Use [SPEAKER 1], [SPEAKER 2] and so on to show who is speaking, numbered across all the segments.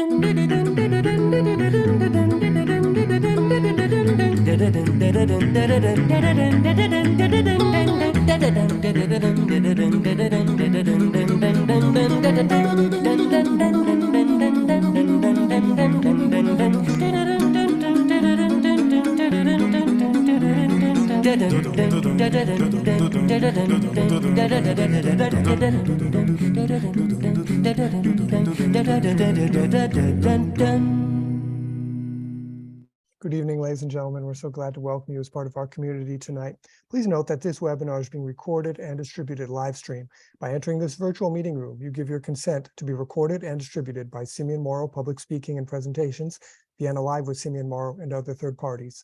[SPEAKER 1] Good evening, ladies and gentlemen. We're so glad to welcome you as part of our community tonight. Please note that this webinar is being recorded and distributed live stream. By entering this virtual meeting room, you give your consent to be recorded and distributed by Simeon Morrow Public Speaking and Presentations, Vienna Live with Simeon Morrow, and other third parties.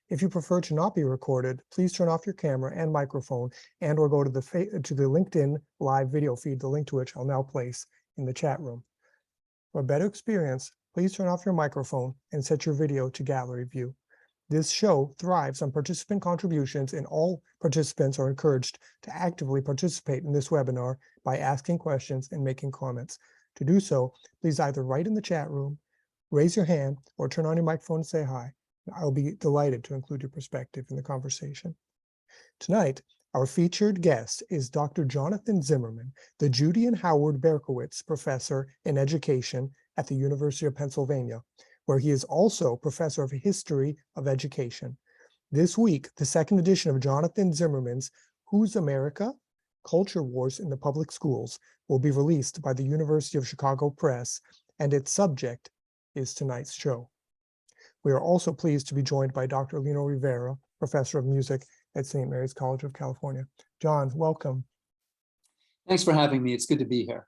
[SPEAKER 1] If you prefer to not be recorded, please turn off your camera and microphone and or go to the LinkedIn live video feed, the link to which I'll now place in the chat room. For a better experience, please turn off your microphone and set your video to gallery view. This show thrives on participant contributions, and all participants are encouraged to actively participate in this webinar by asking questions and making comments. To do so, please either write in the chat room, raise your hand, or turn on your microphone and say hi. I'll be delighted to include your perspective in the conversation. Tonight, our featured guest is Dr. Jonathan Zimmerman, the Judy and Howard Berkowitz Professor in Education at the University of Pennsylvania, where he is also Professor of History of Education. This week, the second edition of Jonathan Zimmerman's Who's America? Culture Wars in the Public Schools will be released by the University of Chicago Press, and its subject is tonight's show. We are also pleased to be joined by Dr. Lino Rivera, Professor of Music at St. Mary's College of California. John, welcome.
[SPEAKER 2] Thanks for having me. It's good to be here.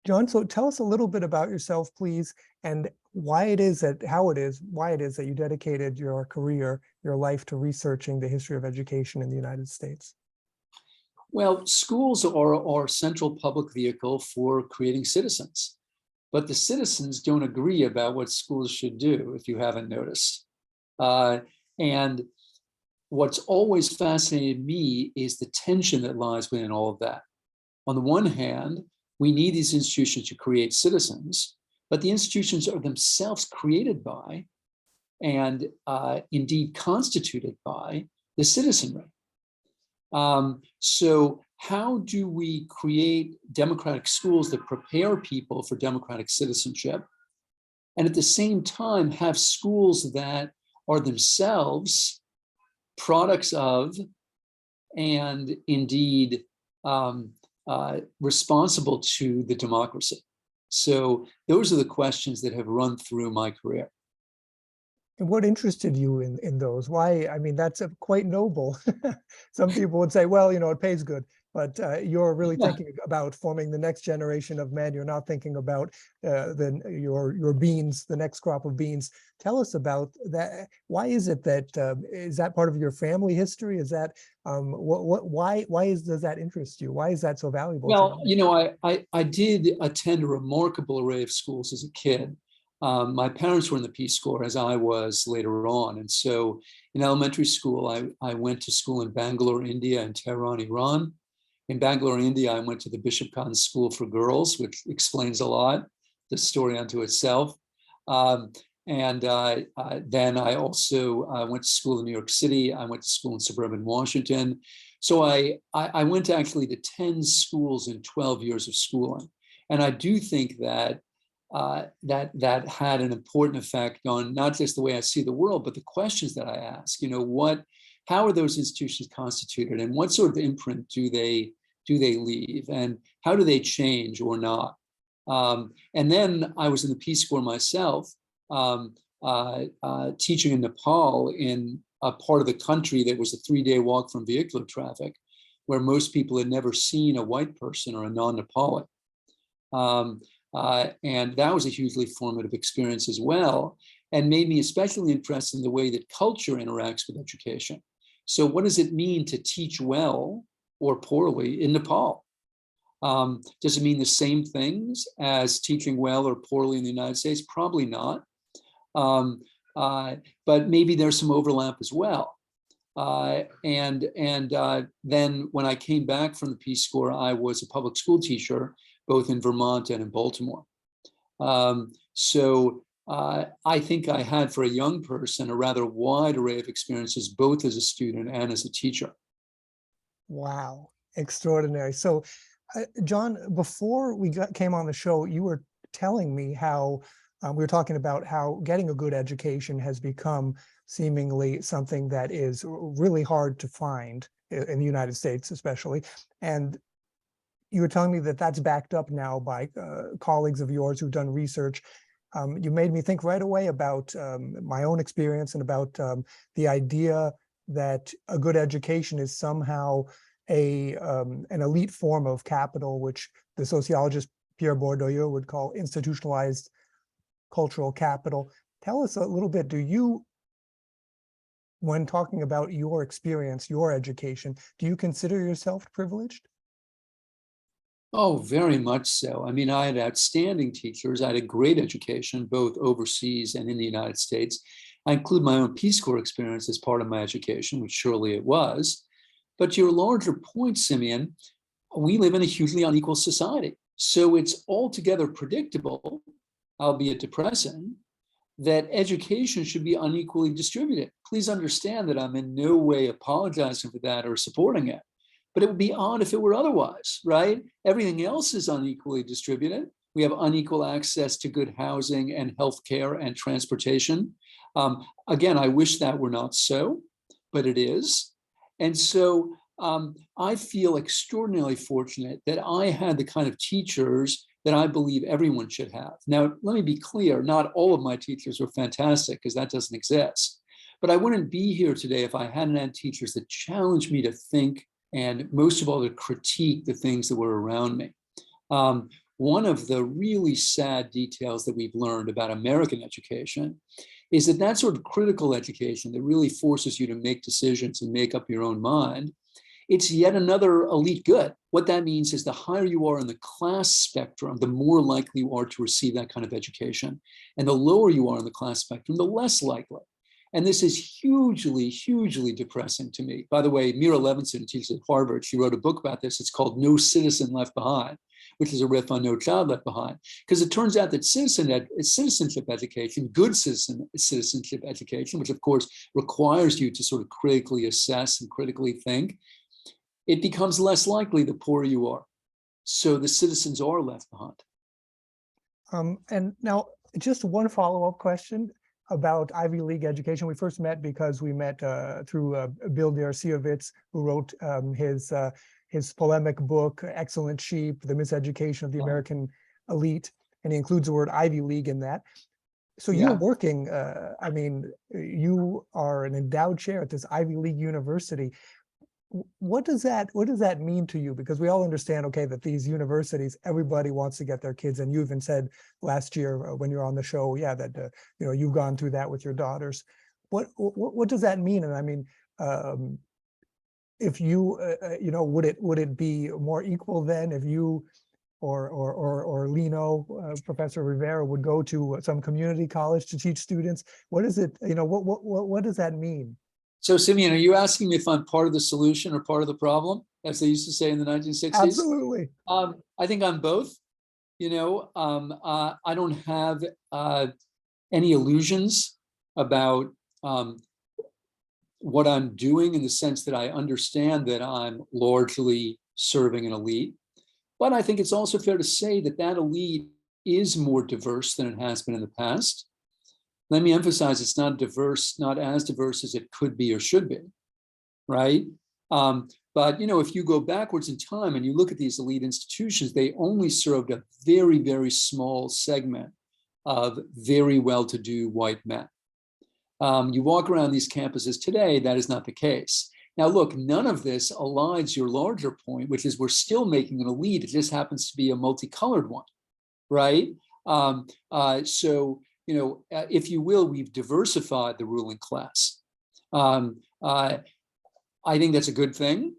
[SPEAKER 1] John, so tell us a little bit about yourself, please, and why it is that you dedicated your career, your life to researching the history of education in the United States.
[SPEAKER 2] Well, schools are our central public vehicle for creating citizens, but the citizens don't agree about what schools should do, if you haven't noticed. And what's always fascinated me is the tension that lies within all of that. On the one hand, we need these institutions to create citizens, but the institutions are themselves created by and indeed constituted by the citizenry. So how do we create democratic schools that prepare people for democratic citizenship, and at the same time have schools that are themselves products of and indeed responsible to the democracy? So those are the questions that have run through my career.
[SPEAKER 1] And what interested you in those? Why? I mean, that's quite noble. Some people would say, well, it pays good, but you're really thinking about forming the next generation of men. You're not thinking about your beans, the next crop of beans. Tell us about that. Why is it that, is that part of your family history? Is that, why does that interest you? Why is that so valuable?
[SPEAKER 2] Well, I did attend a remarkable array of schools as a kid. My parents were in the Peace Corps, as I was later on. And so in elementary school, I went to school in Bangalore, India, and Tehran, Iran. In Bangalore, India, I went to the Bishop Khan School for Girls, which explains a lot, the story unto itself. Then I also went to school in New York City. I went to school in suburban Washington. So I went actually to 10 schools in 12 years of schooling. And I do think that that had an important effect on not just the way I see the world, but the questions that I ask. How are those institutions constituted, and what sort of imprint do they leave, and how do they change or not? And then I was in the Peace Corps myself, teaching in Nepal, in a part of the country that was a 3-day walk from vehicular traffic, where most people had never seen a white person or a non-Nepali. And that was a hugely formative experience as well, and made me especially interested in the way that culture interacts with education. So what does it mean to teach well or poorly in Nepal? Does it mean the same things as teaching well or poorly in the United States? Probably not. But maybe there's some overlap as well. Then when I came back from the Peace Corps, I was a public school teacher, both in Vermont and in Baltimore. I think I had, for a young person, a rather wide array of experiences, both as a student and as a teacher.
[SPEAKER 1] Wow, extraordinary. So, John, before we came on the show, you were telling me how we were talking about how getting a good education has become seemingly something that is really hard to find in the United States, especially. And you were telling me that that's backed up now by colleagues of yours who've done research. You made me think right away about my own experience and about the idea that a good education is somehow an elite form of capital, which the sociologist Pierre Bourdieu would call institutionalized cultural capital. Tell us a little bit, when talking about your experience, your education, do you consider yourself privileged?
[SPEAKER 2] Oh, very much so. I mean, I had outstanding teachers. I had a great education, both overseas and in the United States. I include my own Peace Corps experience as part of my education, which surely it was. But to your larger point, Simeon, we live in a hugely unequal society. So it's altogether predictable, albeit depressing, that education should be unequally distributed. Please understand that I'm in no way apologizing for that or supporting it. But it would be odd if it were otherwise, right? Everything else is unequally distributed. We have unequal access to good housing and healthcare and transportation. Again, I wish that were not so, but it is. And so I feel extraordinarily fortunate that I had the kind of teachers that I believe everyone should have. Now, let me be clear, not all of my teachers were fantastic, because that doesn't exist. But I wouldn't be here today if I hadn't had teachers that challenged me to think, and most of all, to critique the things that were around me. One of the really sad details that we've learned about American education is that sort of critical education that really forces you to make decisions and make up your own mind, it's yet another elite good. What that means is the higher you are in the class spectrum, the more likely you are to receive that kind of education. And the lower you are in the class spectrum, the less likely. And this is hugely, hugely depressing to me. By the way, Mira Levinson, who teaches at Harvard, she wrote a book about this. It's called No Citizen Left Behind, which is a riff on No Child Left Behind. Because it turns out that citizenship education, good citizenship education, which of course requires you to sort of critically assess and critically think, it becomes less likely the poorer you are. So the citizens are left behind.
[SPEAKER 1] And now just one follow-up question about Ivy League education. We first met because we met through Bill Deresiewicz, who wrote his polemic book, Excellent Sheep, The Miseducation of the American Elite, and he includes the word Ivy League in that. So you're working, I mean, you are an endowed chair at this Ivy League university. What does that mean to you? Because we all understand, okay, that these universities, everybody wants to get their kids, and you even said last year when you were on the show, yeah, that you've gone through that with your daughters. What does that mean? And I mean, if you would it be more equal then if you or Lino, Professor Rivera would go to some community college to teach students? What is it? What does that mean?
[SPEAKER 2] So, Simeon, are you asking me if I'm part of the solution or part of the problem, as they used to say in the 1960s?
[SPEAKER 1] Absolutely.
[SPEAKER 2] I think I'm both. I don't have any illusions about what I'm doing, in the sense that I understand that I'm largely serving an elite. But I think it's also fair to say that elite is more diverse than it has been in the past. Let me emphasize, it's not as diverse as it could be or should be, right? But if you go backwards in time and you look at these elite institutions, they only served a very, very small segment of very well-to-do white men. You walk around these campuses today, that is not the case. Now, look, none of this elides your larger point, which is we're still making an elite. It just happens to be a multicolored one, right? If you will, we've diversified the ruling class. I think that's a good thing,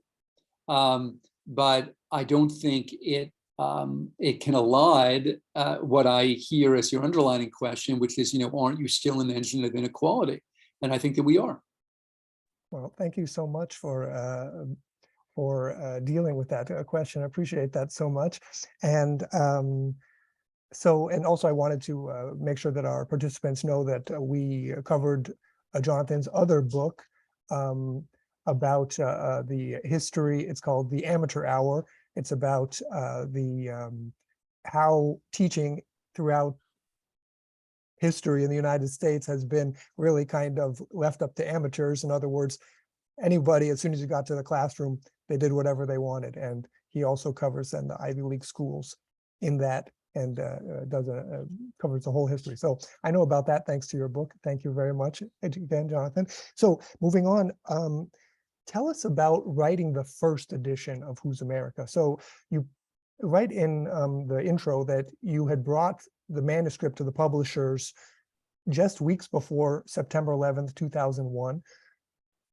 [SPEAKER 2] but I don't think it can elide what I hear as your underlining question, which is, aren't you still an engine of inequality? And I think that we are.
[SPEAKER 1] Well, thank you so much for dealing with that question. I appreciate that so much. And So, and also I wanted to make sure that our participants know that we covered Jonathan's other book about the history. It's called The Amateur Hour. It's about how teaching throughout history in the United States has been really kind of left up to amateurs. In other words, anybody, as soon as you got to the classroom, they did whatever they wanted. And he also covers then the Ivy League schools in that, and covers the whole history. So I know about that thanks to your book. Thank you very much again, Jonathan. So moving on, tell us about writing the first edition of Who's America. So you write in the intro that you had brought the manuscript to the publishers just weeks before September 11th, 2001.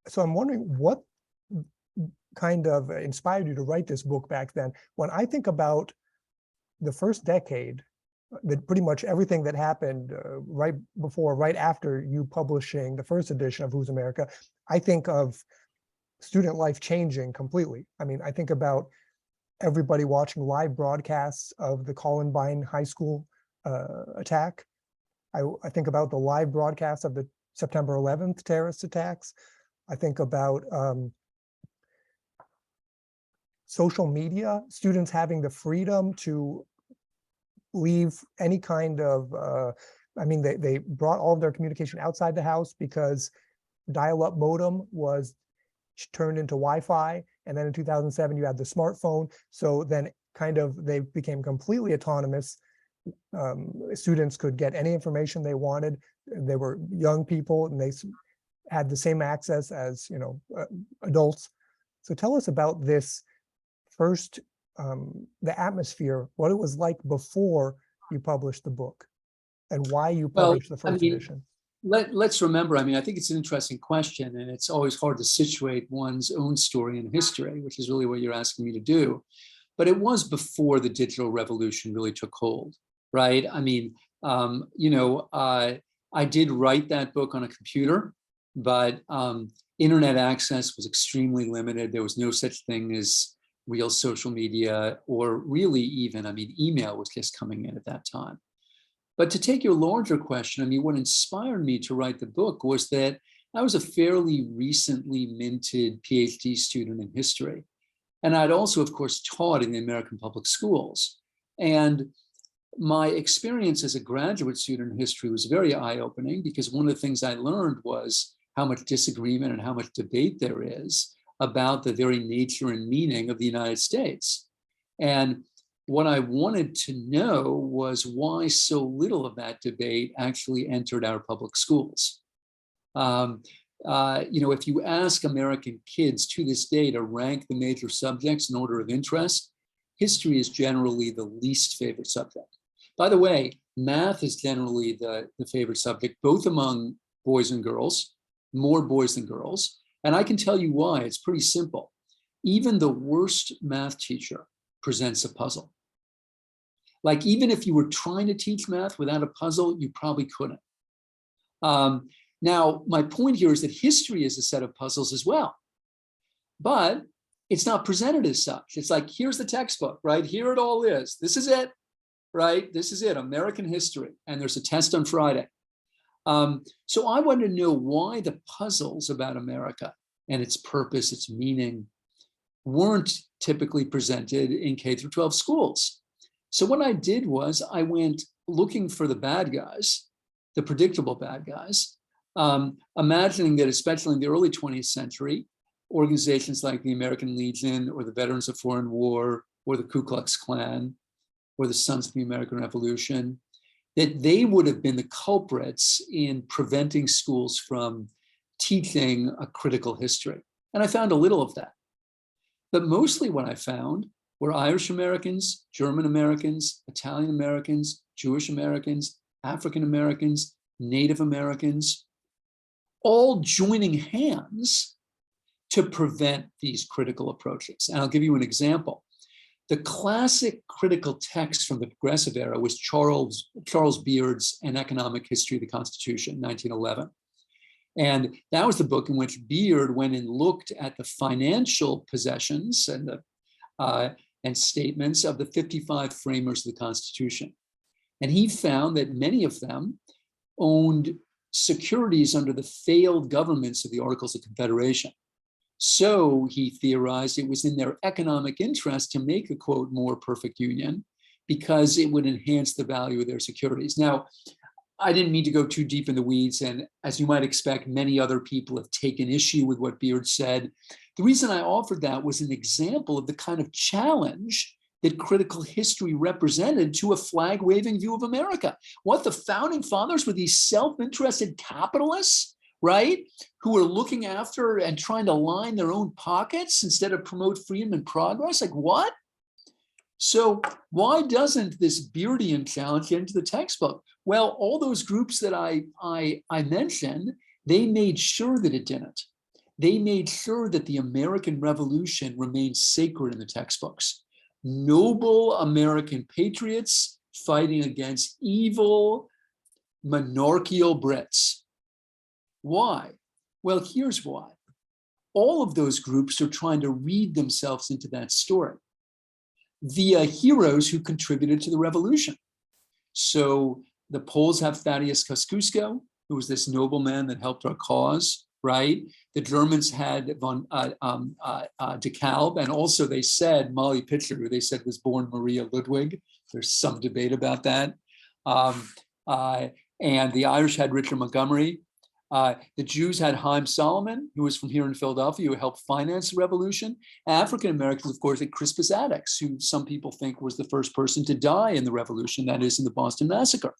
[SPEAKER 1] So I'm wondering what kind of inspired you to write this book back then. When I think about the first decade, that pretty much everything that happened right after you publishing the first edition of Who's America, I think of student life changing completely. I mean, I think about everybody watching live broadcasts of the Columbine High School attack. I think about the live broadcasts of the September 11th terrorist attacks. I think about social media, students having the freedom to leave any kind of, I mean, they brought all of their communication outside the house because dial-up modem was turned into Wi-Fi. And then in 2007, you had the smartphone. So then kind of they became completely autonomous. Students could get any information they wanted. They were young people and they had the same access as, adults. So tell us about this first, the atmosphere, what it was like before you published the book and why you published the first edition.
[SPEAKER 2] Let's remember, I mean, I think it's an interesting question, and it's always hard to situate one's own story in history, which is really what you're asking me to do. But it was before the digital revolution really took hold, right? I mean, I did write that book on a computer, but internet access was extremely limited. There was no such thing as real social media, or really even, I mean, email was just coming in at that time. But to take your larger question, I mean, what inspired me to write the book was that I was a fairly recently minted PhD student in history. And I'd also, of course, taught in the American public schools. And my experience as a graduate student in history was very eye-opening, because one of the things I learned was how much disagreement and how much debate there is about the very nature and meaning of the United States. And what I wanted to know was why so little of that debate actually entered our public schools. If you ask American kids to this day to rank the major subjects in order of interest, history is generally the least favorite subject. By the way, math is generally the favorite subject, both among boys and girls, more boys than girls. And I can tell you why. It's pretty simple. Even the worst math teacher presents a puzzle. Like, even if you were trying to teach math without a puzzle, you probably couldn't. Now, my point here is that history is a set of puzzles as well, but it's not presented as such. It's like, here's the textbook, right? Here it all is. This is it, right? This is it, American history. And there's a test on Friday. So I wanted to know why the puzzles about America and its purpose, its meaning, weren't typically presented in K-12 schools. So what I did was I went looking for the bad guys, the predictable bad guys, imagining that especially in the early 20th century, organizations like the American Legion or the Veterans of Foreign War or the Ku Klux Klan or the Sons of the American Revolution, that they would have been the culprits in preventing schools from teaching a critical history. And I found a little of that. But mostly what I found were Irish Americans, German Americans, Italian Americans, Jewish Americans, African Americans, Native Americans, all joining hands to prevent these critical approaches. And I'll give you an example. The classic critical text from the Progressive era was Charles Beard's An Economic History of the Constitution, 1911. And that was the book in which Beard went and looked at the financial possessions and statements of the 55 framers of the Constitution. And he found that many of them owned securities under the failed governments of the Articles of Confederation. So he theorized it was in their economic interest to make a, quote, more perfect union because it would enhance the value of their securities. Now, I didn't mean to go too deep in the weeds, and as you might expect, many other people have taken issue with what Beard said. The reason I offered that was an example of the kind of challenge that critical history represented to a flag-waving view of America. What the founding fathers were these self-interested capitalists, right, who were looking after and trying to line their own pockets instead of promote freedom and progress? Like, what? So why doesn't this Beardian challenge get into the textbook? Well, all those groups that I mentioned, they made sure that it didn't. They made sure that the American Revolution remained sacred in the textbooks. Noble American patriots fighting against evil monarchical Brits. Why? Well, here's why. All of those groups are trying to read themselves into that story via heroes who contributed to the revolution. So the Poles have Thaddeus Kosciuszko, who was this nobleman that helped our cause, right? The Germans had von de Kalb, and also they said Molly Pitcher, who they said was born Maria Ludwig. There's some debate about that. And the Irish had Richard Montgomery. The Jews had Haim Solomon, who was from here in Philadelphia, who helped finance the revolution. African Americans, of course, had Crispus Attucks, who some people think was the first person to die in the revolution, that is in the Boston Massacre.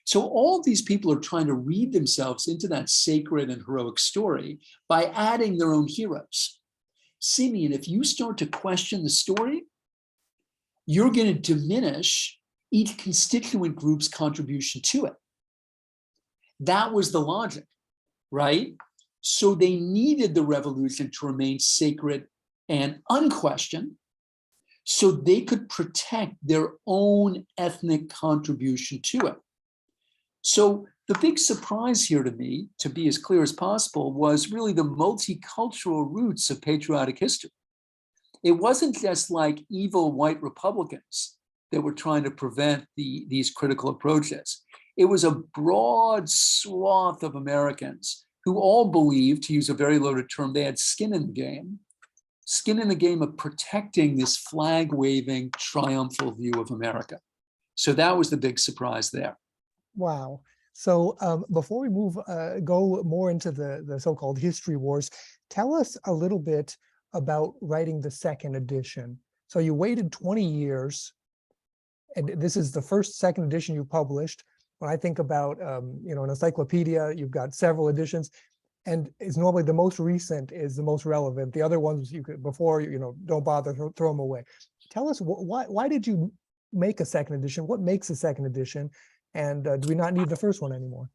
[SPEAKER 2] So all of these people are trying to read themselves into that sacred and heroic story by adding their own heroes. Simeon, if you start to question the story, you're going to diminish each constituent group's contribution to it. That was the logic, right? So they needed the revolution to remain sacred and unquestioned so they could protect their own ethnic contribution to it. So the big surprise here to me, to be as clear as possible, was really the multicultural roots of patriotic history. It wasn't just like evil white Republicans that were trying to prevent these critical approaches. It was a broad swath of Americans who all believed, to use a very loaded term, they had skin in the game of protecting this flag-waving, triumphal view of America. So that was the big surprise there.
[SPEAKER 1] Wow. So before we go more into the so-called history wars, tell us a little bit about writing the second edition. So you waited 20 years, and this is the second edition you published. When I think about an encyclopedia, you've got several editions, and it's normally the most recent is the most relevant. The other ones you could don't bother, throw them away. Tell us why did you make a second edition? What makes a second edition? And do we not need the first one anymore?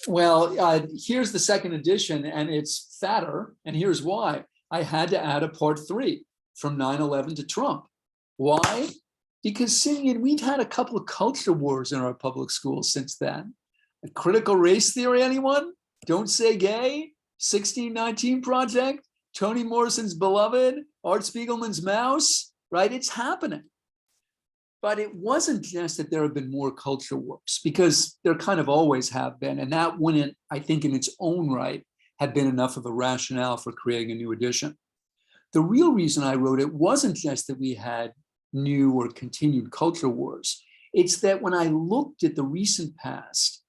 [SPEAKER 2] Well, here's the second edition, and it's fatter, and here's why. I had to add a part 3 from 9/11 to Trump. Why? Because, Simeon, we've had a couple of culture wars in our public schools since then. A critical race theory, anyone? Don't Say Gay, 1619 Project, Toni Morrison's Beloved, Art Spiegelman's Mouse, right? It's happening. But it wasn't just that there have been more culture wars, because there kind of always have been. And that wouldn't, I think, in its own right, have been enough of a rationale for creating a new edition. The real reason I wrote it wasn't just that we had new or continued culture wars. It's that when I looked at the recent past,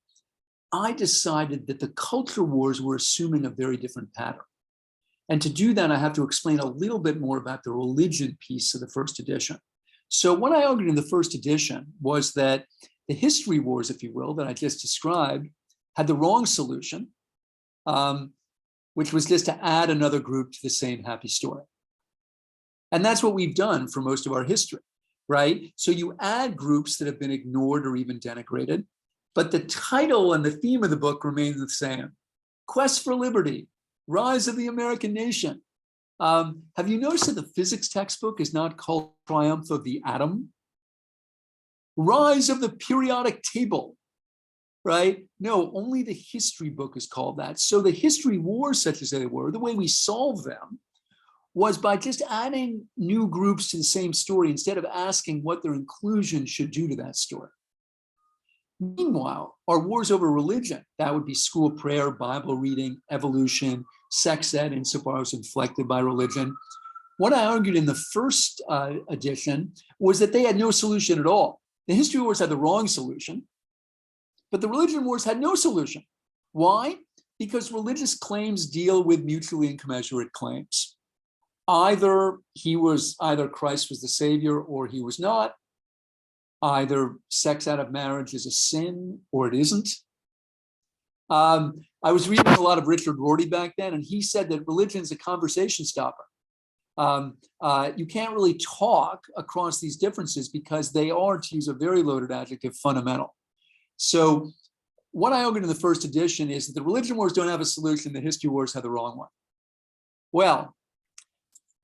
[SPEAKER 2] I decided that the culture wars were assuming a very different pattern. And to do that, I have to explain a little bit more about the religion piece of the first edition. So what I argued in the first edition was that the history wars, if you will, that I just described, had the wrong solution, which was just to add another group to the same happy story. And that's what we've done for most of our history, right? So you add groups that have been ignored or even denigrated, but the title and the theme of the book remains the same. Quest for Liberty, Rise of the American Nation. Have you noticed that the physics textbook is not called Triumph of the Atom? Rise of the Periodic Table, right? No, only the history book is called that. So the history wars, such as they were, the way we solve them was by just adding new groups to the same story instead of asking what their inclusion should do to that story. Meanwhile, our wars over religion, that would be school prayer, Bible reading, evolution, sex ed, insofar as inflected by religion. What I argued in the first edition was that they had no solution at all. The history wars had the wrong solution, but the religion wars had no solution. Why? Because religious claims deal with mutually incommensurate claims. Either Christ was the savior or he was not. Either sex out of marriage is a sin or it isn't. I was reading a lot of Richard Rorty back then, and he said that religion is a conversation stopper. You can't really talk across these differences because they are, to use a very loaded adjective, fundamental. So what I argued in the first edition is that the religion wars don't have a solution, the history wars have the wrong one. Well,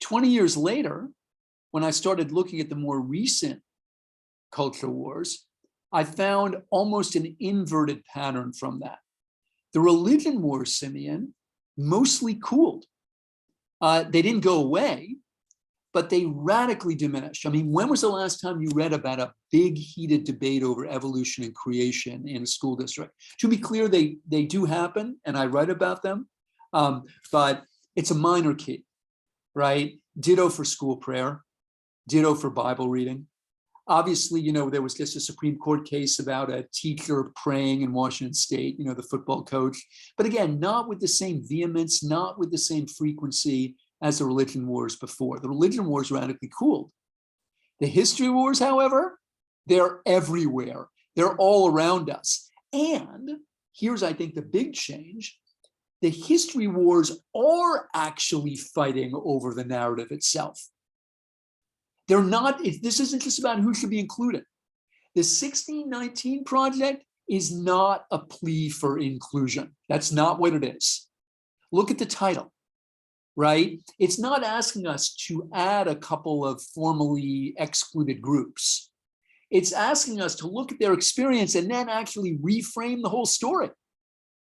[SPEAKER 2] 20 years later, when I started looking at the more recent culture wars, I found almost an inverted pattern from that. The religion wars, Simeon, mostly cooled. They didn't go away, but they radically diminished. I mean, when was the last time you read about a big heated debate over evolution and creation in a school district? To be clear, they do happen, and I write about them, but it's a minor key, right? Ditto for school prayer, ditto for Bible reading. Obviously, there was just a Supreme Court case about a teacher praying in Washington State, the football coach. But again, not with the same vehemence, not with the same frequency as the religion wars before. The religion wars radically cooled. The history wars, however, they're everywhere. They're all around us. And here's, I think, the big change. The history wars are actually fighting over the narrative itself. They're not, this isn't just about who should be included. The 1619 Project is not a plea for inclusion. That's not what it is. Look at the title, right? It's not asking us to add a couple of formally excluded groups. It's asking us to look at their experience and then actually reframe the whole story,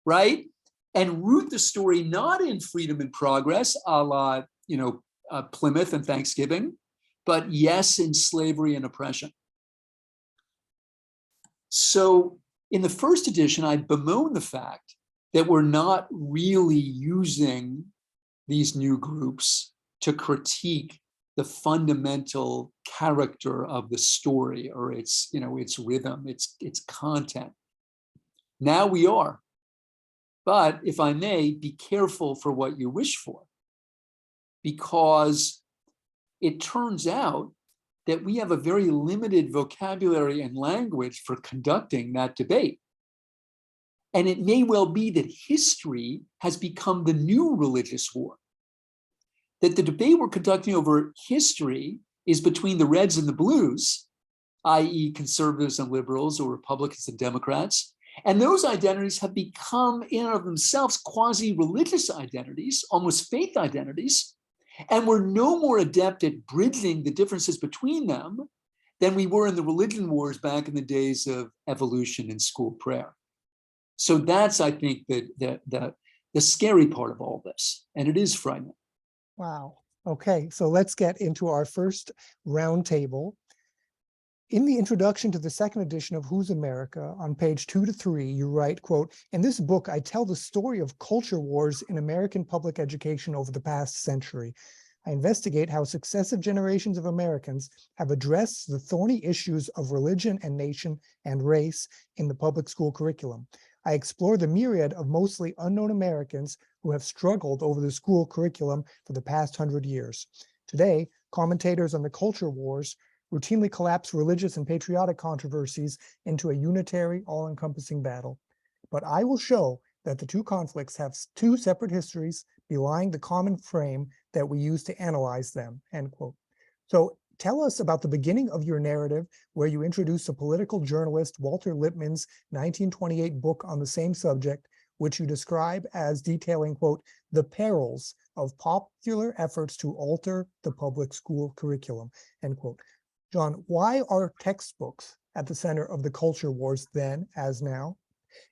[SPEAKER 2] right? And root the story not in freedom and progress, a la, Plymouth and Thanksgiving, but yes, in slavery and oppression. So in the first edition, I bemoan the fact that we're not really using these new groups to critique the fundamental character of the story or its rhythm, its content. Now we are. But if I may, be careful for what you wish for, because it turns out that we have a very limited vocabulary and language for conducting that debate. And it may well be that history has become the new religious war. That the debate we're conducting over history is between the Reds and the Blues, i.e. conservatives and liberals or Republicans and Democrats. And those identities have become in and of themselves quasi-religious identities, almost faith identities. And we're no more adept at bridging the differences between them than we were in the religion wars back in the days of evolution and school prayer. So that's, I think, the scary part of all this. And it is frightening.
[SPEAKER 1] Wow. Okay, so let's get into our first roundtable. In the introduction to the second edition of Who's America, on page 2 to 3, you write, quote, "In this book, I tell the story of culture wars in American public education over the past century. I investigate how successive generations of Americans have addressed the thorny issues of religion and nation and race in the public school curriculum. I explore the myriad of mostly unknown Americans who have struggled over the school curriculum for the past 100 years. Today, commentators on the culture wars routinely collapse religious and patriotic controversies into a unitary, all-encompassing battle. But I will show that the two conflicts have two separate histories belying the common frame that we use to analyze them," end quote. So tell us about the beginning of your narrative, where you introduce a political journalist, Walter Lippmann's 1928 book on the same subject, which you describe as detailing, quote, "the perils of popular efforts to alter the public school curriculum," end quote. John, why are textbooks at the center of the culture wars then as now?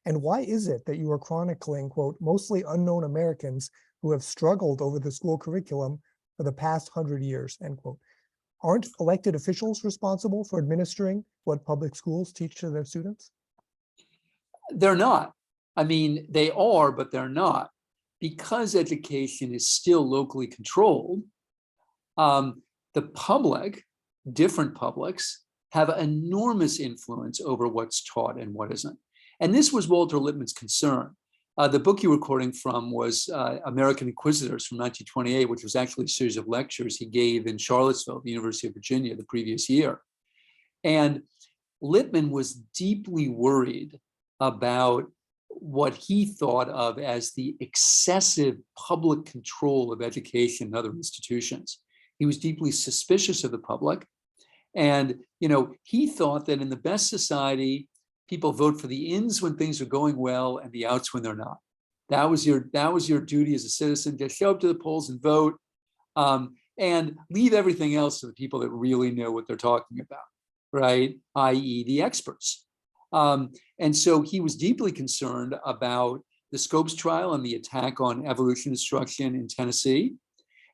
[SPEAKER 1] And why is it that you are chronicling, quote, "mostly unknown Americans who have struggled over the school curriculum for the past 100 years," end quote? Aren't elected officials responsible for administering what public schools teach to their students?
[SPEAKER 2] They're not. I mean, they are, but they're not. Because education is still locally controlled, the public, different publics, have enormous influence over what's taught and what isn't. And this was Walter Lippmann's concern. The book you were quoting from was American Inquisitors from 1928, which was actually a series of lectures he gave in Charlottesville, the University of Virginia, the previous year. And Lippmann was deeply worried about what he thought of as the excessive public control of education and other institutions. He was deeply suspicious of the public. And, he thought that in the best society, people vote for the ins when things are going well and the outs when they're not. That was your duty as a citizen. Just show up to the polls and vote, and leave everything else to the people that really know what they're talking about, right? i.e. the experts. And so he was deeply concerned about the Scopes trial and the attack on evolution instruction in Tennessee.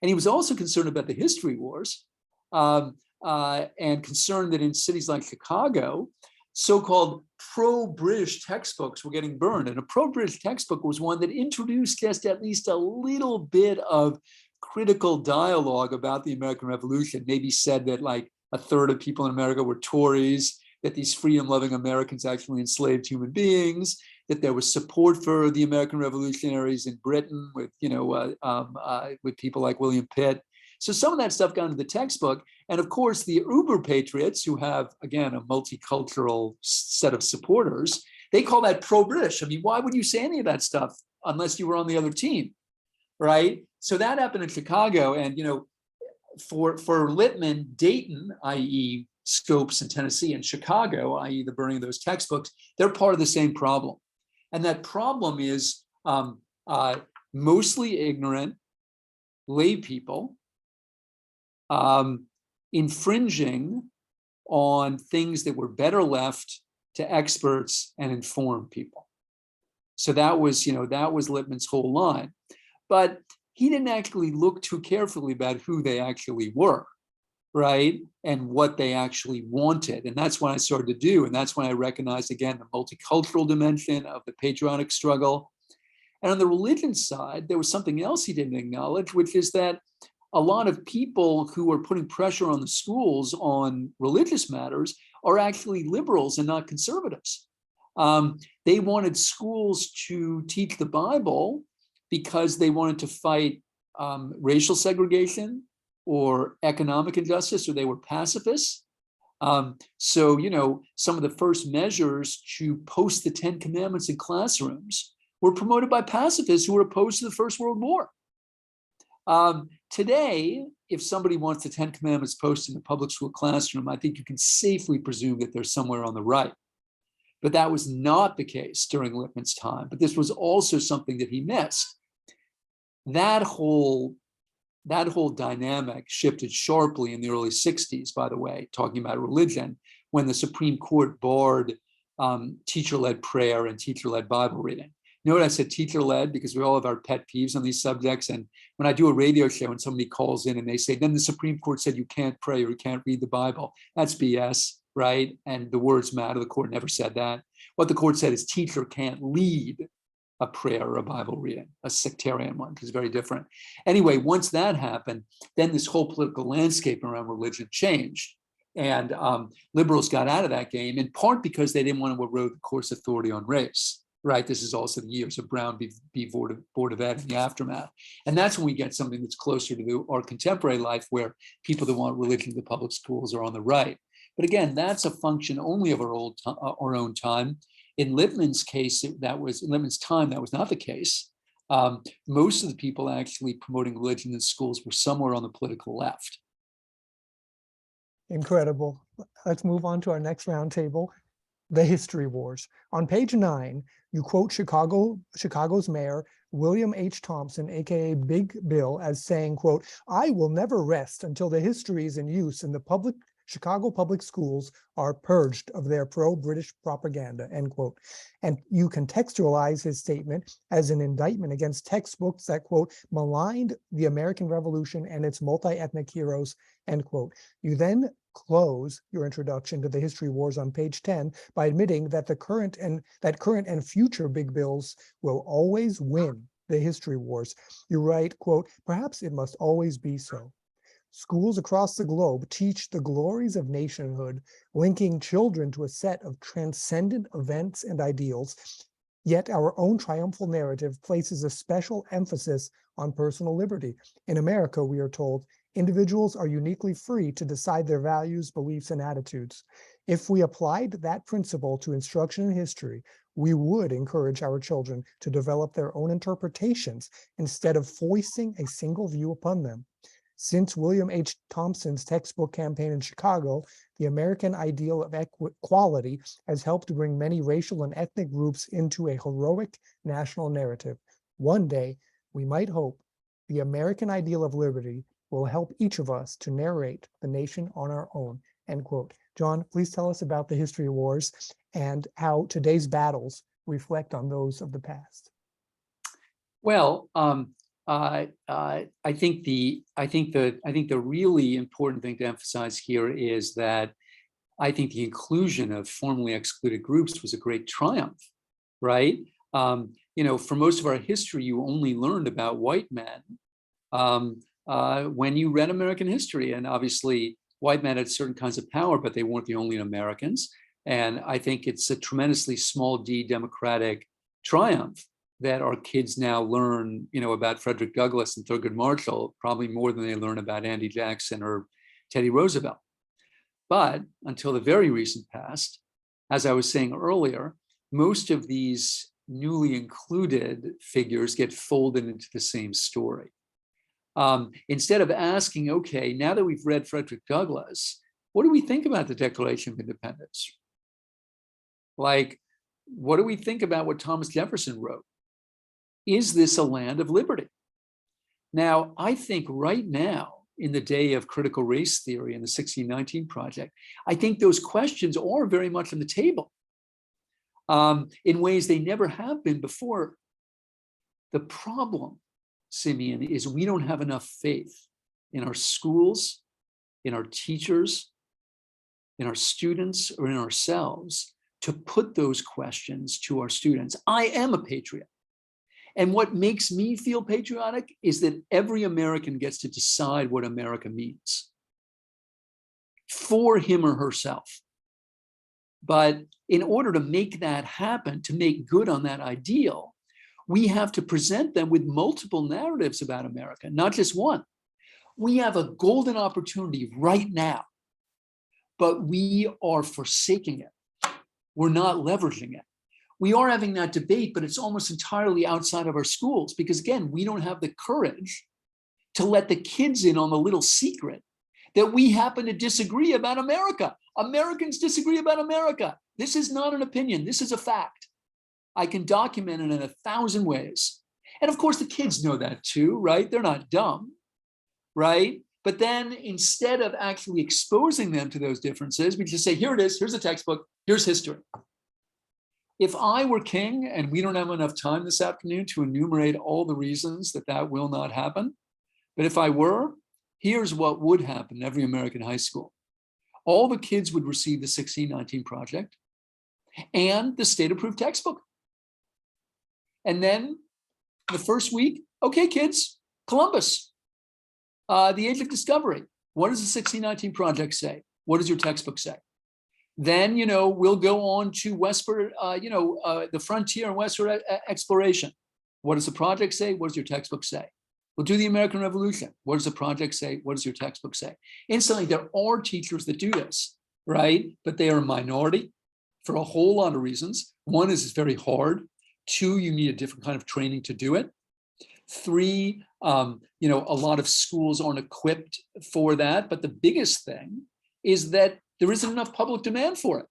[SPEAKER 2] And he was also concerned about the history wars, and concerned that in cities like Chicago, so-called pro-British textbooks were getting burned. And a pro-British textbook was one that introduced just at least a little bit of critical dialogue about the American Revolution, maybe said that like a third of people in America were Tories, that these freedom-loving Americans actually enslaved human beings, that there was support for the American revolutionaries in Britain with, with people like William Pitt. So some of that stuff got into the textbook. And of course, the uber patriots, who have, again, a multicultural set of supporters, they call that pro-British. I mean, why would you say any of that stuff unless you were on the other team, right? So that happened in Chicago. And, for Lippmann, Dayton, i.e. Scopes in Tennessee, and Chicago, i.e. the burning of those textbooks, they're part of the same problem. And that problem is mostly ignorant lay people infringing on things that were better left to experts and informed people. So that was Lippmann's whole line. But he didn't actually look too carefully about who they actually were, right? And what they actually wanted. And that's what I started to do. And that's when I recognized, again, the multicultural dimension of the patriotic struggle. And on the religion side, there was something else he didn't acknowledge, which is that a lot of people who are putting pressure on the schools on religious matters are actually liberals and not conservatives. They wanted schools to teach the Bible because they wanted to fight racial segregation or economic injustice, or they were pacifists. So, some of the first measures to post the 10 Commandments in classrooms were promoted by pacifists who were opposed to the First World War. Today, if somebody wants the 10 Commandments posted in a public school classroom, I think you can safely presume that they're somewhere on the right. But that was not the case during Lippmann's time. But this was also something that he missed. That whole dynamic shifted sharply in the early 60s, by the way, talking about religion, when the Supreme Court barred teacher-led prayer and teacher-led Bible reading. Note I said teacher-led because we all have our pet peeves on these subjects. And when I do a radio show and somebody calls in and they say, then the Supreme Court said you can't pray or you can't read the Bible, that's BS, right? And the words matter. The court never said that. What the court said is teacher can't lead a prayer or a Bible reading, a sectarian one, which is very different. Anyway, once that happened, then this whole political landscape around religion changed. And liberals got out of that game, in part because they didn't want to erode the court's authority on race, right? This is also the years of Brown v. Board of Ed and the aftermath. And that's when we get something that's closer to our contemporary life, where people that want religion in the public schools are on the right. But again, that's a function only of our own time. In Lippmann's case, in Lippmann's time, that was not the case. Most of the people actually promoting religion in schools were somewhere on the political left.
[SPEAKER 1] Incredible. Let's move on to our next roundtable, the history wars. On page 9, you quote Chicago's mayor, William H. Thompson, aka Big Bill, as saying, quote, "I will never rest until the histories in use in the Chicago public schools are purged of their pro-British propaganda," end quote. And you contextualize his statement as an indictment against textbooks that, quote, "maligned the American Revolution and its multi-ethnic heroes," end quote. You then close your introduction to the history wars on page 10 by admitting that current and future big bills will always win the history wars. You write, quote, "Perhaps it must always be so. Schools across the globe teach the glories of nationhood, linking children to a set of transcendent events and ideals. Yet our own triumphal narrative places a special emphasis on personal liberty. In America, we are told, individuals are uniquely free to decide their values, beliefs, and attitudes. If we applied that principle to instruction in history, we would encourage our children to develop their own interpretations instead of foisting a single view upon them. Since William H. Thompson's textbook campaign in Chicago, the American ideal of equality has helped to bring many racial and ethnic groups into a heroic national narrative. One day, we might hope the American ideal of liberty will help each of us to narrate the nation on our own," end quote. John, please tell us about the history wars and how today's battles reflect on those of the past.
[SPEAKER 2] Well, I think the really important thing to emphasize here is that I think the inclusion of formerly excluded groups was a great triumph, right? For most of our history, you only learned about white men when you read American history, and obviously white men had certain kinds of power, but they weren't the only Americans. And I think it's a tremendously small d democratic triumph that our kids now learn, about Frederick Douglass and Thurgood Marshall, probably more than they learn about Andy Jackson or Teddy Roosevelt. But until the very recent past, as I was saying earlier, most of these newly included figures get folded into the same story. Instead of asking, okay, now that we've read Frederick Douglass, what do we think about the Declaration of Independence? Like, what do we think about what Thomas Jefferson wrote? Is this a land of liberty? Now, I think right now, in the day of critical race theory and the 1619 Project, I think those questions are very much on the table in ways they never have been before. The problem, Simeon, is we don't have enough faith in our schools, in our teachers, in our students, or in ourselves to put those questions to our students. I am a patriot. And what makes me feel patriotic is that every American gets to decide what America means for him or herself. But in order to make that happen, to make good on that ideal, we have to present them with multiple narratives about America, not just one. We have a golden opportunity right now, but we are forsaking it. We're not leveraging it. We are having that debate, but it's almost entirely outside of our schools because, again, we don't have the courage to let the kids in on the little secret that we happen to disagree about America. Americans disagree about America. This is not an opinion. This is a fact. I can document it in 1,000 ways. And of course, the kids know that too, right? They're not dumb, right? But then instead of actually exposing them to those differences, we just say, here it is, here's a textbook, here's history. If I were king, and we don't have enough time this afternoon to enumerate all the reasons that that will not happen, but if I were, here's what would happen in every American high school. All the kids would receive the 1619 Project and the state-approved textbook. And then the first week, okay, kids, Columbus, the Age of Discovery. What does the 1619 Project say? What does your textbook say? Then, we'll go on to westward, the frontier and westward exploration. What does the project say? What does your textbook say? We'll do the American Revolution. What does the project say? What does your textbook say? Instantly, there are teachers that do this, right? But they are a minority for a whole lot of reasons. One is it's very hard. Two, you need a different kind of training to do it. Three, a lot of schools aren't equipped for that. But the biggest thing is that there isn't enough public demand for it.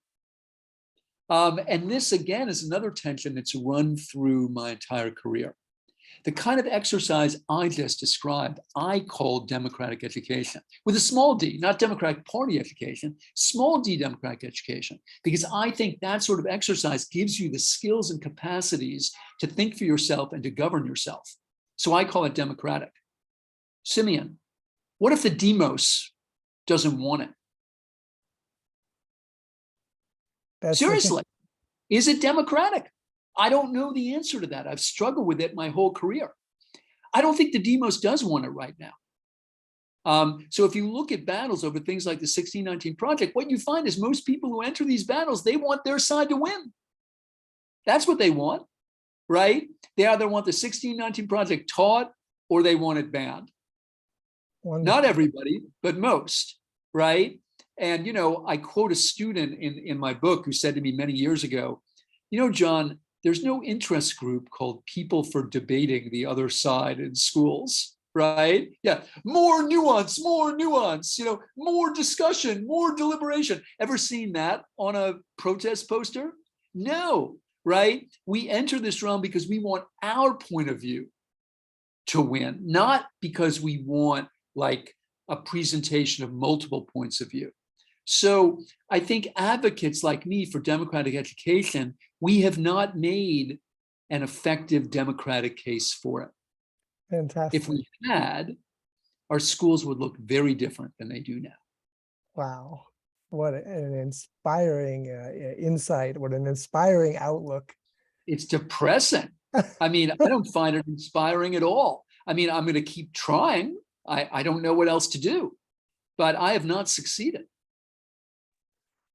[SPEAKER 2] And this, again, is another tension that's run through my entire career. The kind of exercise I just described, I call democratic education, with a small d, not Democratic Party education, small d democratic education, because I think that sort of exercise gives you the skills and capacities to think for yourself and to govern yourself. So I call it democratic. Simeon, what if the demos doesn't want it?
[SPEAKER 1] That's
[SPEAKER 2] Seriously, is it democratic? I don't know the answer to that. I've struggled with it my whole career. I don't think the demos does want it right now. So if you look at battles over things like the 1619 Project, what you find is most people who enter these battles, they want their side to win. That's what they want, right? They either want the 1619 Project taught or they want it banned.
[SPEAKER 1] wonderful.
[SPEAKER 2] Not everybody, but most, right? And, I quote a student in my book who said to me many years ago, John, there's no interest group called People for Debating the Other Side in schools, right? Yeah, more nuance, more discussion, more deliberation. Ever seen that on a protest poster? No, right? We enter this realm because we want our point of view to win, not because we want like a presentation of multiple points of view. So I think advocates like me for democratic education, we have not made an effective democratic case for it.
[SPEAKER 1] Fantastic.
[SPEAKER 2] If we had, our schools would look very different than they do now.
[SPEAKER 1] Wow. What an inspiring insight. What an inspiring outlook.
[SPEAKER 2] It's depressing. I mean, I don't find it inspiring at all. I mean, I'm going to keep trying. I don't know what else to do, but I have not succeeded.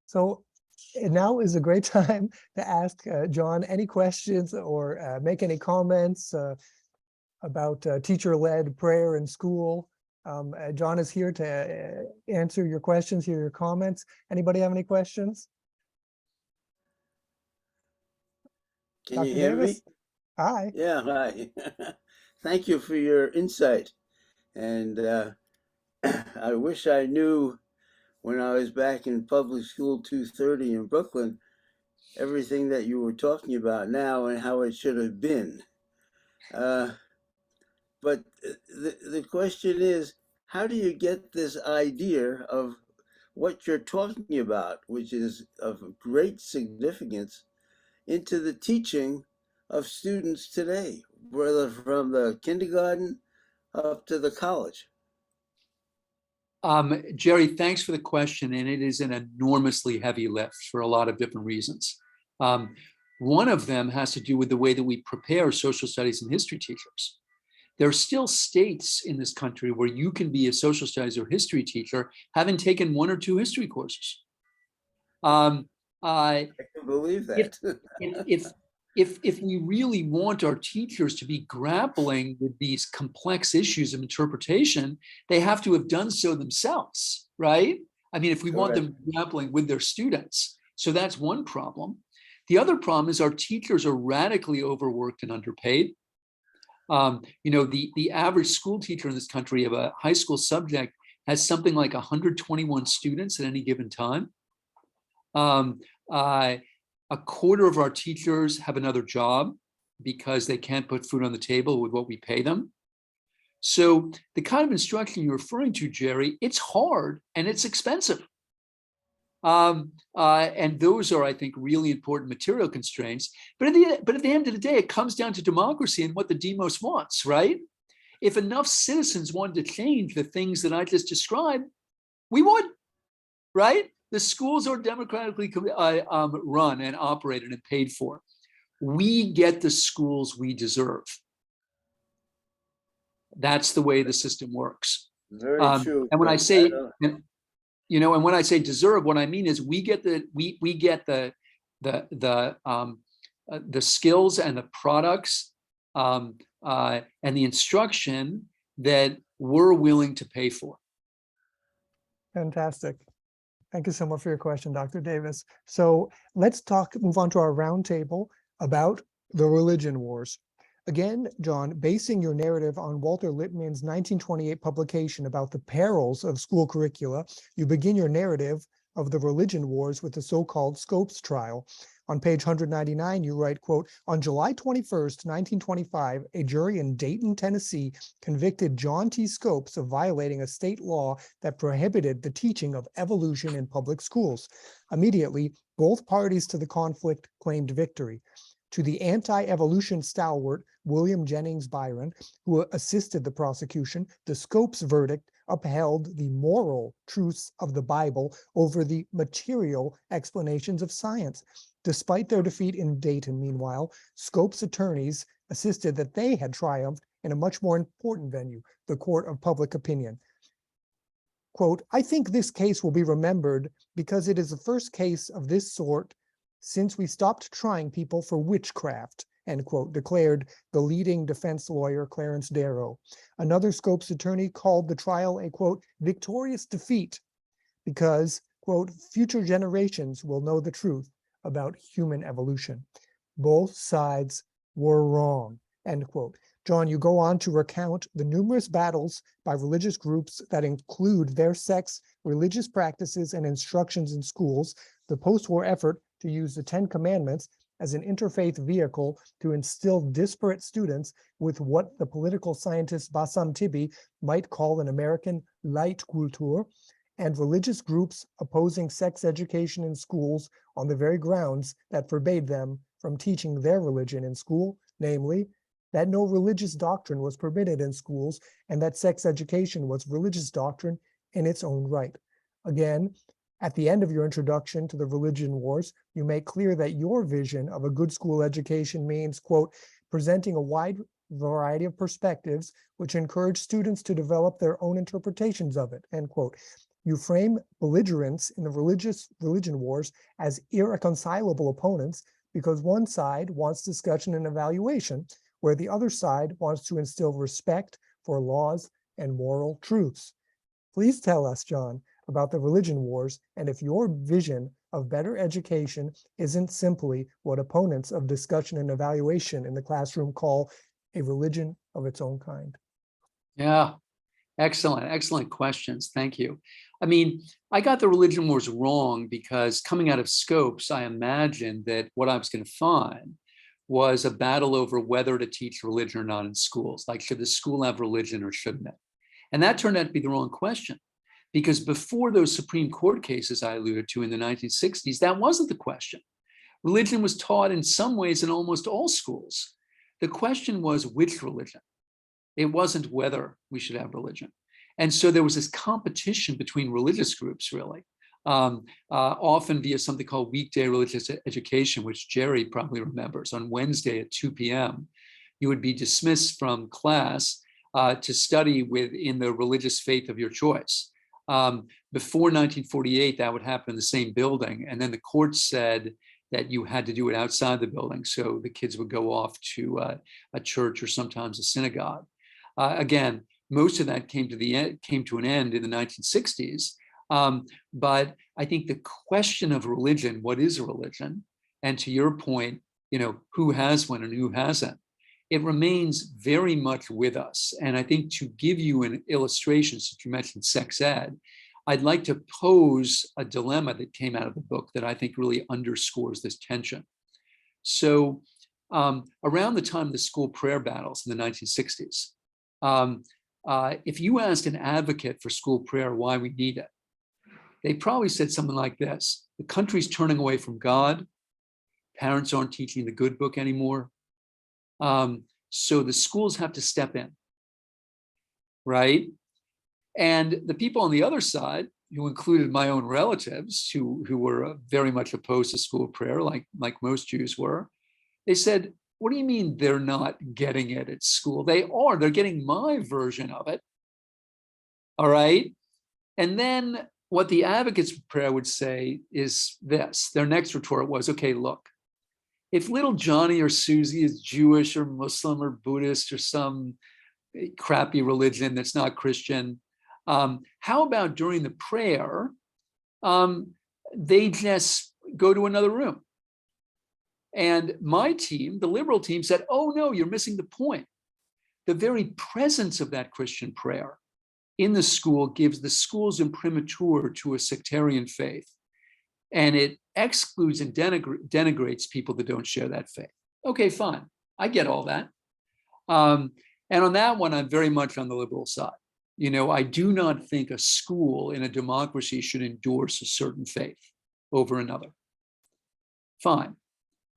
[SPEAKER 1] So now is a great time to ask John any questions or make any comments about teacher-led prayer in school. John is here to answer your questions, hear your comments. Anybody have any questions?
[SPEAKER 3] Can
[SPEAKER 1] Dr.
[SPEAKER 3] you hear
[SPEAKER 1] Davis?
[SPEAKER 3] me?
[SPEAKER 1] Hi.
[SPEAKER 3] Yeah, hi. Thank you for your insight. And I wish I knew when I was back in public school 230 in Brooklyn, everything that you were talking about now and how it should have been. But the question is, how do you get this idea of what you're talking about, which is of great significance, into the teaching of students today, whether from the kindergarten up to the college?
[SPEAKER 2] Jerry, thanks for the question. And it is an enormously heavy lift for a lot of different reasons. One of them has to do with the way that we prepare social studies and history teachers. There are still states in this country where you can be a social studies or history teacher having taken 1 or 2 history courses.
[SPEAKER 3] I can believe that.
[SPEAKER 2] If we really want our teachers to be grappling with these complex issues of interpretation, they have to have done so themselves, right? I mean, if we want them grappling with their students. So that's one problem. The other problem is our teachers are radically overworked and underpaid. The average school teacher in this country of a high school subject has something like 121 students at any given time. A quarter of our teachers have another job because they can't put food on the table with what we pay them. So the kind of instruction you're referring to, Jerry, it's hard and it's expensive. And those are, I think, really important material constraints. But at the end of the day, it comes down to democracy and what the demos wants, right? If enough citizens wanted to change the things that I just described, we would, right? The schools are democratically run and operated and paid for. We get the schools we deserve. That's the way the system works.
[SPEAKER 3] Very true.
[SPEAKER 2] And when I say, and when I say deserve, what I mean is we get the skills and the products and the instruction that we're willing to pay for.
[SPEAKER 1] Fantastic. Thank you so much for your question, Dr. Davis. So let's move on to our roundtable about the religion wars. Again, John, basing your narrative on Walter Lippmann's 1928 publication about the perils of school curricula, you begin your narrative of the religion wars with the so-called Scopes trial. On page 199, you write, quote, "On July 21st, 1925, a jury in Dayton, Tennessee, convicted John T. Scopes of violating a state law that prohibited the teaching of evolution in public schools. Immediately, both parties to the conflict claimed victory. To the anti-evolution stalwart, William Jennings Byron, who assisted the prosecution, the Scopes verdict upheld the moral truths of the Bible over the material explanations of science. Despite their defeat in Dayton, meanwhile, Scope's attorneys insisted that they had triumphed in a much more important venue, the court of public opinion. Quote, I think this case will be remembered because it is the first case of this sort since we stopped trying people for witchcraft, end quote, declared the leading defense lawyer, Clarence Darrow. Another Scope's attorney called the trial a, quote, victorious defeat because, quote, future generations will know the truth about human evolution. Both sides were wrong, end quote. John, you go on to recount the numerous battles by religious groups that include their sects, religious practices, and instructions in schools, the post-war effort to use the Ten Commandments as an interfaith vehicle to instill disparate students with what the political scientist Bassam Tibi might call an American light culture, and religious groups opposing sex education in schools on the very grounds that forbade them from teaching their religion in school, namely, that no religious doctrine was permitted in schools and that sex education was religious doctrine in its own right. Again, at the end of your introduction to the religion wars, you make clear that your vision of a good school education means, quote, presenting a wide variety of perspectives which encourage students to develop their own interpretations of it, end quote. You frame belligerents in the religion wars as irreconcilable opponents because one side wants discussion and evaluation, where the other side wants to instill respect for laws and moral truths. Please tell us, John, about the religion wars and if your vision of better education isn't simply what opponents of discussion and evaluation in the classroom call a religion of its own kind.
[SPEAKER 2] Yeah, excellent questions. Thank you. I mean, I got the religion wars wrong because coming out of Scopes, I imagined that what I was going to find was a battle over whether to teach religion or not in schools. Like, should the school have religion or shouldn't it? And that turned out to be the wrong question, because before those Supreme Court cases I alluded to in the 1960s, that wasn't the question. Religion was taught in some ways in almost all schools. The question was which religion. It wasn't whether we should have religion. And so there was this competition between religious groups, really. Often via something called weekday religious education, which Jerry probably remembers. On Wednesday at 2 p.m., you would be dismissed from class to study in the religious faith of your choice. Before 1948, that would happen in the same building. And then the court said that you had to do it outside the building. So the kids would go off to a church or sometimes a synagogue. Again, most of that came to an end in the 1960s. But I think the question of religion, what is a religion? And to your point, who has one and who hasn't, it remains very much with us. And I think to give you an illustration, since you mentioned sex ed, I'd like to pose a dilemma that came out of the book that I think really underscores this tension. So around the time of the school prayer battles in the 1960s, if you asked an advocate for school prayer why we need it, they probably said something like this: the country's turning away from God, parents aren't teaching the good book anymore, so the schools have to step in, right? And the people on the other side, who included my own relatives, who were very much opposed to school prayer, like most Jews were, they said, what do you mean they're not getting it at school? They're getting my version of it, all right? And then what the advocates for prayer would say is this. Their next retort was, okay, look, if little Johnny or Susie is Jewish or Muslim or Buddhist or some crappy religion that's not Christian, how about during the prayer, they just go to another room? And my team, the liberal team, said, oh no, you're missing the point. The very presence of that Christian prayer in the school gives the school's imprimatur to a sectarian faith. And it excludes and denigrates people that don't share that faith. Okay, fine. I get all that. And on that one, I'm very much on the liberal side. I do not think a school in a democracy should endorse a certain faith over another. Fine.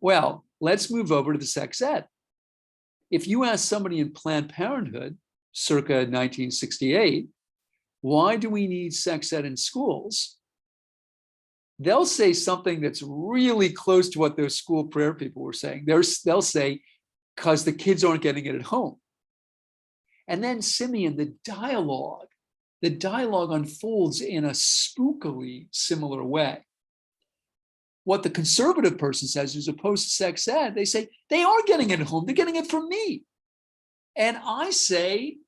[SPEAKER 2] Well, let's move over to the sex ed. If you ask somebody in Planned Parenthood, circa 1968, why do we need sex ed in schools? They'll say something that's really close to what those school prayer people were saying. They'll say, because the kids aren't getting it at home. And then Simeon, the dialogue unfolds in a spookily similar way. What the conservative person says, who's opposed to sex ed, they say, they are getting it at home. They're getting it from me. And I say,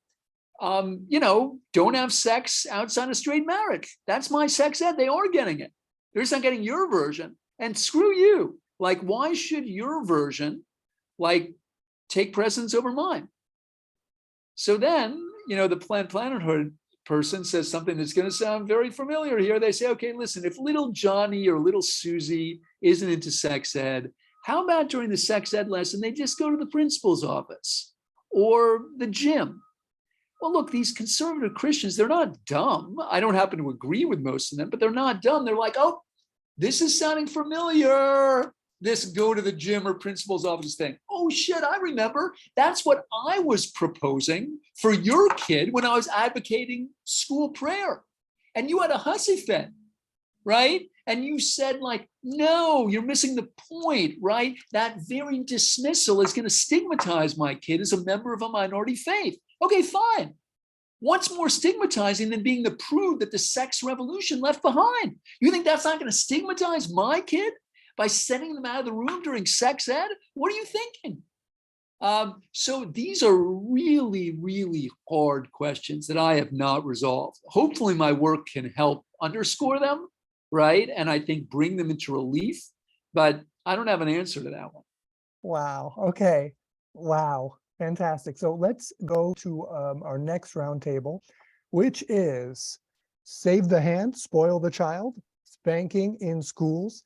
[SPEAKER 2] don't have sex outside of straight marriage. That's my sex ed. They are getting it. They're just not getting your version. And screw you. Like, why should your version, take precedence over mine? So then, the Planned Parenthood person says something that's going to sound very familiar here. They say, okay, listen, if little Johnny or little Susie isn't into sex ed, how about during the sex ed lesson, they just go to the principal's office or the gym? Well, look, these conservative Christians, they're not dumb. I don't happen to agree with most of them, but they're not dumb. They're like, oh, this is sounding familiar. This go to the gym or principal's office thing. Oh shit, I remember. That's what I was proposing for your kid when I was advocating school prayer. And you had a hussy fit, right? And you said no, you're missing the point, right? That very dismissal is going to stigmatize my kid as a member of a minority faith. Okay, fine. What's more stigmatizing than being the prude that the sex revolution left behind? You think that's not going to stigmatize my kid by sending them out of the room during sex ed? What are you thinking? So these are really, really hard questions that I have not resolved. Hopefully my work can help underscore them, right? And I think bring them into relief, but I don't have an answer to that one.
[SPEAKER 1] Wow. Okay. Wow. Fantastic. So let's go to our next roundtable, which is Save the Hand, Spoil the Child, Spanking in Schools.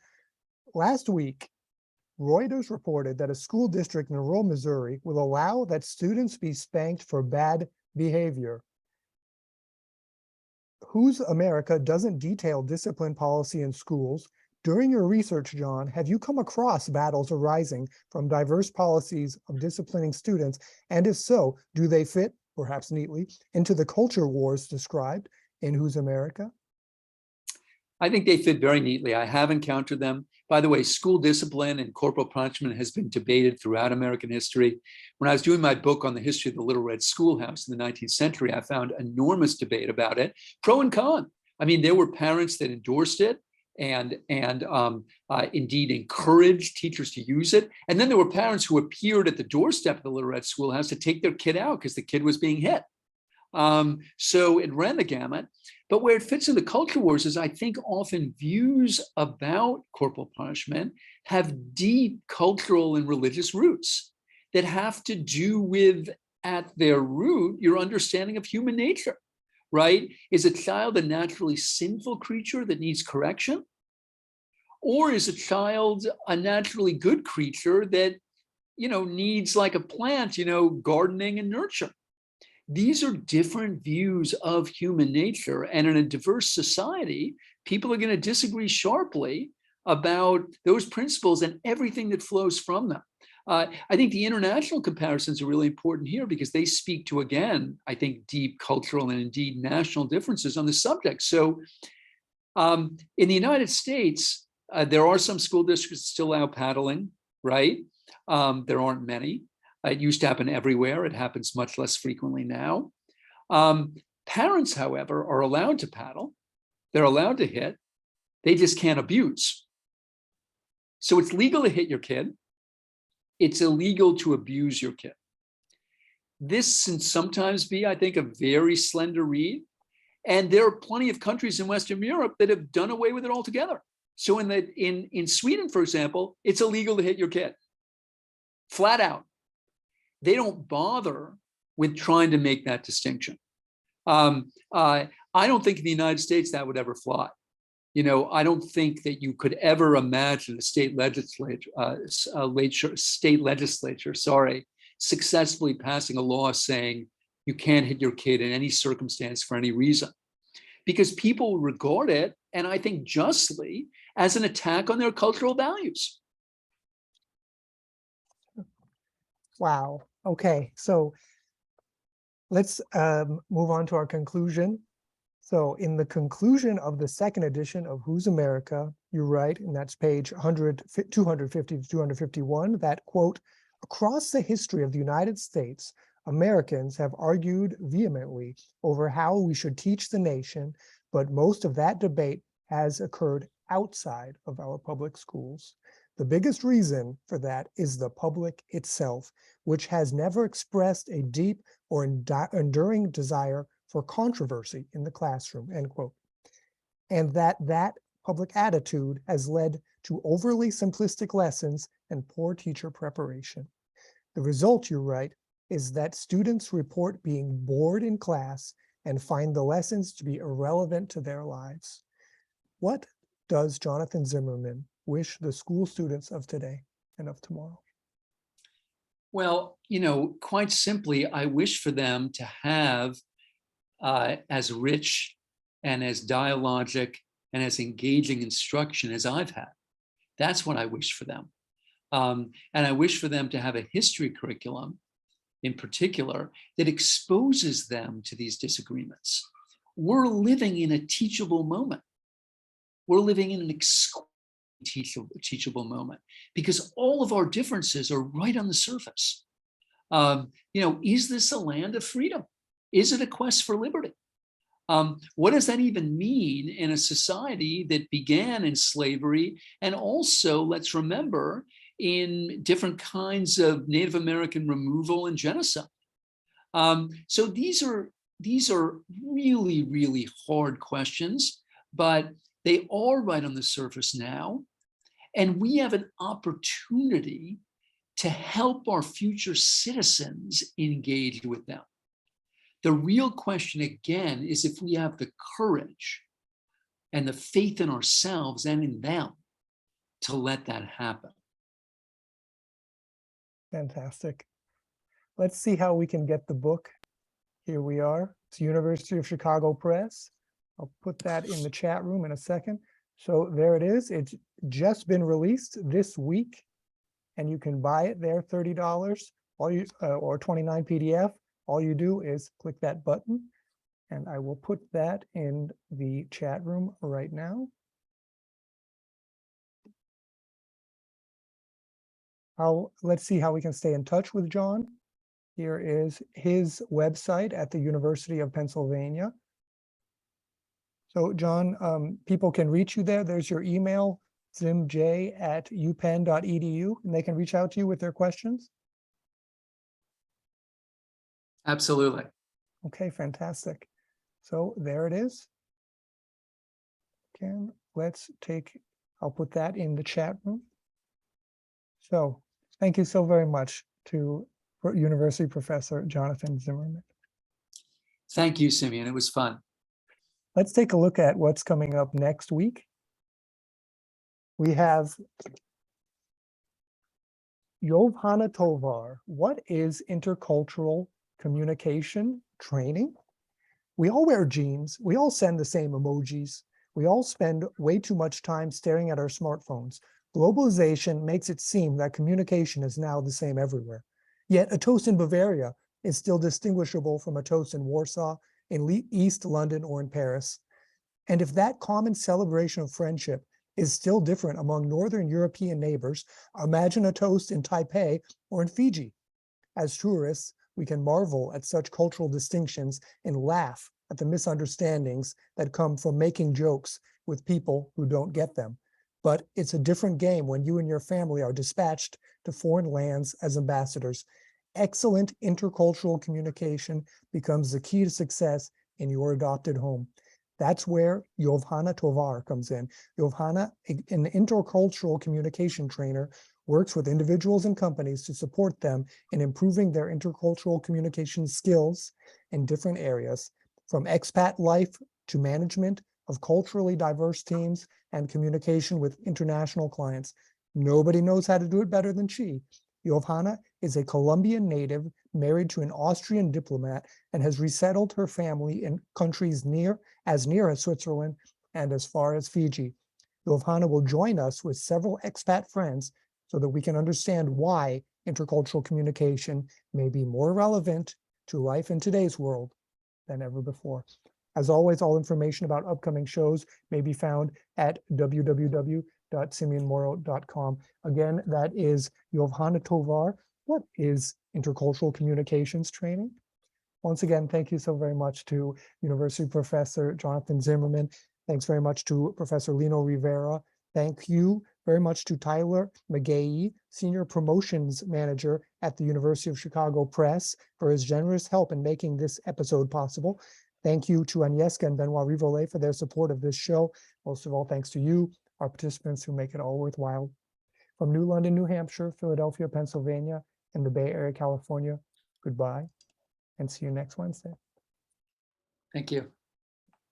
[SPEAKER 1] Last week, Reuters reported that a school district in rural Missouri will allow that students be spanked for bad behavior. Whose America doesn't detail discipline policy in schools. During your research, John, have you come across battles arising from diverse policies of disciplining students? And if so, do they fit, perhaps neatly, into the culture wars described in Whose America?
[SPEAKER 2] I think they fit very neatly. I have encountered them. By the way, school discipline and corporal punishment has been debated throughout American history. When I was doing my book on the history of the Little Red Schoolhouse in the 19th century, I found enormous debate about it, pro and con. I mean, there were parents that endorsed it and indeed encouraged teachers to use it. And then there were parents who appeared at the doorstep of the Little Red Schoolhouse to take their kid out because the kid was being hit. So it ran the gamut. But where it fits in the culture wars is I think often views about corporal punishment have deep cultural and religious roots that have to do with, at their root, your understanding of human nature, right? Is a child a naturally sinful creature that needs correction? Or is a child a naturally good creature that, needs like a plant, gardening and nurture? These are different views of human nature. And in a diverse society, people are going to disagree sharply about those principles and everything that flows from them. I think the international comparisons are really important here because they speak to, again, I think, deep cultural and indeed national differences on the subject. So in the United States, there are some school districts that still allow paddling, right? There aren't many. It used to happen everywhere. It happens much less frequently now. Parents, however, are allowed to paddle. They're allowed to hit. They just can't abuse. So it's legal to hit your kid. It's illegal to abuse your kid. This can sometimes be, I think, a very slender reed. And there are plenty of countries in Western Europe that have done away with it altogether. So in Sweden, for example, it's illegal to hit your kid. Flat out. They don't bother with trying to make that distinction. I don't think in the United States that would ever fly. I don't think that you could ever imagine a state legislature, successfully passing a law saying you can't hit your kid in any circumstance for any reason, because people regard it, and I think justly, as an attack on their cultural values.
[SPEAKER 1] Wow. Okay. So let's move on to our conclusion. So in the conclusion of the second edition of Who's America, you write, and that's page 250 to 251, that, quote, across the history of the United States, Americans have argued vehemently over how we should teach the nation, but most of that debate has occurred outside of our public schools. The biggest reason for that is the public itself, which has never expressed a deep or enduring desire for controversy in the classroom, end quote. And that public attitude has led to overly simplistic lessons and poor teacher preparation. The result, you write, is that students report being bored in class and find the lessons to be irrelevant to their lives. What does Jonathan Zimmerman wish the school students of today and of tomorrow?
[SPEAKER 2] Well, quite simply, I wish for them to have as rich and as dialogic and as engaging instruction as I've had. That's what I wish for them. And I wish for them to have a history curriculum in particular that exposes them to these disagreements. We're living in a teachable moment. We're living in an exquisite teachable moment because all of our differences are right on the surface. Is this a land of freedom? Is it a quest for liberty? What does that even mean in a society that began in slavery and also, let's remember, in different kinds of Native American removal and genocide? So these are really, really hard questions, but they are right on the surface now. And we have an opportunity to help our future citizens engage with them. The real question, again, is if we have the courage and the faith in ourselves and in them to let that happen.
[SPEAKER 1] Fantastic. Let's see how we can get the book. Here we are. It's University of Chicago Press. I'll put that in the chat room in a second. So there it is. It's just been released this week, and you can buy it there, $30, or 29 PDF. All you do is click that button, and I will put that in the chat room right now. Let's see how we can stay in touch with John. Here is his website at the University of Pennsylvania. So John, people can reach you there. There's your email, zimj@upenn.edu, and they can reach out to you with their questions.
[SPEAKER 2] Absolutely.
[SPEAKER 1] Okay, fantastic. So there it is. Again, I'll put that in the chat room. So thank you so very much to University Professor Jonathan Zimmerman.
[SPEAKER 2] Thank you, Simeon. It was fun.
[SPEAKER 1] Let's take a look at what's coming up next week. We have Yovhana Tovar. What is intercultural communication training? We all wear jeans. We all send the same emojis. We all spend way too much time staring at our smartphones. Globalization makes it seem that communication is now the same everywhere. Yet a toast in Bavaria is still distinguishable from a toast in Warsaw, in East London, or in Paris. And if that common celebration of friendship is still different among Northern European neighbors, imagine a toast in Taipei or in Fiji. As tourists, we can marvel at such cultural distinctions and laugh at the misunderstandings that come from making jokes with people who don't get them. But it's a different game when you and your family are dispatched to foreign lands as ambassadors. Excellent intercultural communication becomes the key to success in your adopted home. That's where Yovhana Tovar comes in. Yovhana, an intercultural communication trainer, works with individuals and companies to support them in improving their intercultural communication skills in different areas, from expat life to management of culturally diverse teams and communication with international clients. Nobody knows how to do it better than she. Yovhana is a Colombian native married to an Austrian diplomat and has resettled her family in countries near as Switzerland and as far as Fiji. Yovhana will join us with several expat friends so that we can understand why intercultural communication may be more relevant to life in today's world than ever before. As always, all information about upcoming shows may be found at www.simeonmoro.com. Again, that is Yovhana Tovar. What is intercultural communications training? Once again, thank you so very much to University Professor Jonathan Zimmerman. Thanks very much to Professor Lino Rivera. Thank you very much to Tyler McGahee, Senior Promotions Manager at the University of Chicago Press, for his generous help in making this episode possible. Thank you to Agnieszka and Benoit Rivolet for their support of this show. Most of all, thanks to you, our participants who make it all worthwhile. From New London, New Hampshire, Philadelphia, Pennsylvania, and the Bay Area, California, goodbye, and see you next Wednesday.
[SPEAKER 2] Thank you.